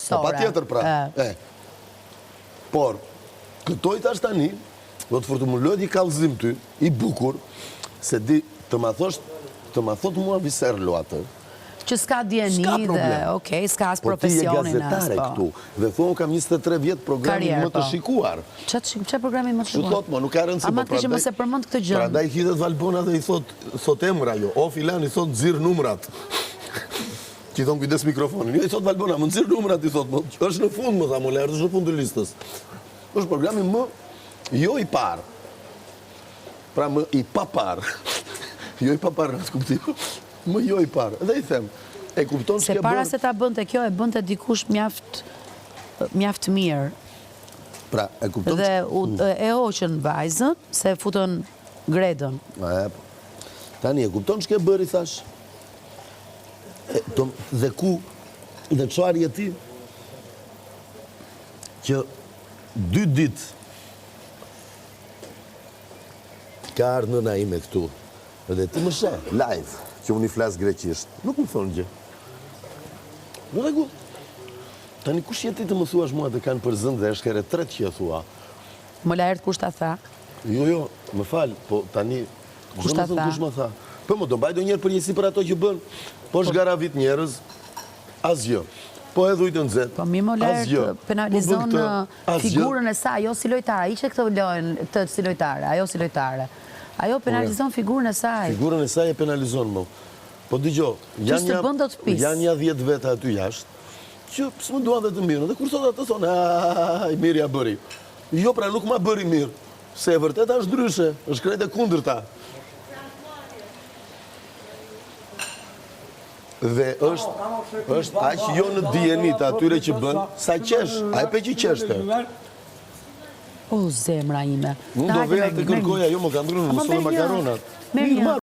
kryesore. Pa tjetër pra. Por, këto i tash tani, do të formulojt i kallëzim ty, i bukur, se di të ma thot mua Viserlo atë. Që s'ka djeni dhe, okej, s'ka as profesionin. Po ti je gazetare këtu, dhe thonë kam 23 vjetë programin më të shikuar. Që programin më të shikuar? Që thot, nuk ka rëndësi, ama kështë më se përmënd këtë gjënë. Pra da i hitet Valbona dhe i thot emra jo, o filan i thot zirë numrat. Që i thonë kujdes mikrofonin, jo i thot Valbona, më zirë numrat i thot, është në fund më tha, më lërë, është në fund të listës. është programin më jo i parë, pra më i papar, jo i papar në skuptim, më jo i parë. Dhe i them, e kupton se para se ta bënte kjo, e bënte dikush mjaft mirë. Pra, e kupton dhe e hoqën vajzën, se futën gredën. Tani, e kupton që ke bëri, thash? Dhe ku, dhe çfarë je ti, që 2 ditë ka ardhë nëna ime këtu, dhe ti më shë, live, që unë i flasë greqisht, nuk më thonë gjë. Në rregull. Tani, kush je ti të më thuash mua dhe kanë përzënd dhe është kere 3 që je thua? Më lajert kush ta tha? Jo, më falë, po tani, kush ta tha? Kush më tha? Po më do mbaj do njerë përgjësi për ato që bënë, po shgaravit njerëz, asgjë. Po edhe ujtë në zetë, po mi më lajert penalizon figurën e saj, jo si lojtare, i që këtë lojnë të si lojtare, ajo si lojtare. Ajo penalizon figurën e saj. Figurën e saj e penalizon, më. Po digjo, janë ja 10 veta aty jashtë, që së më duan dhe të mirë, dhe kur sot atë thonë, i mirë ja bëri. Jo, pra nuk ma bëri mirë, se e vërtet është ndryshe, është krejt e kundër ta. Dhe është aqë jo në djenit atyre që bënë, sa qesh, a e pe që qeshte. O, zemra ime. Unë do veja të kërkoja, jo më ka ndrynë, më sonë makaronat. Mirë,